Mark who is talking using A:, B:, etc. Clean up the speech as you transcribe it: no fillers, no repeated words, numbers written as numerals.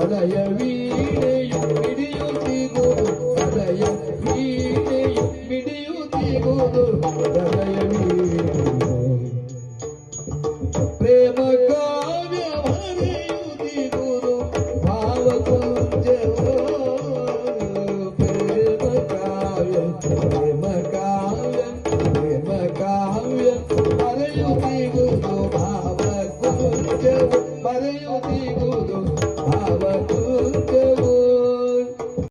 A: ಹೃದಯ ವೀಣೆಯು ಮಿಡಿಯುತ್ತಿಗುವುದು ಹೃದಯ ವೀಣೆಯು ಮಿಡಿಯುತ್ತಿಗುವುದು ಹೃದಯ ವೀಣೆಯು ಪ್ರೇಮ ಕಾವ್ಯ ಬರೆಯುತ್ತಿಗುವುದು ಭಾವಕುಂಜವೋ ಪ್ರೇಮ ಕಾವ್ಯ ಬರೆಯುತ್ತಿಗುವುದು ಭಾವಕುಂಜವೋ ಬರೆಯುತ್ತಿಗುವುದು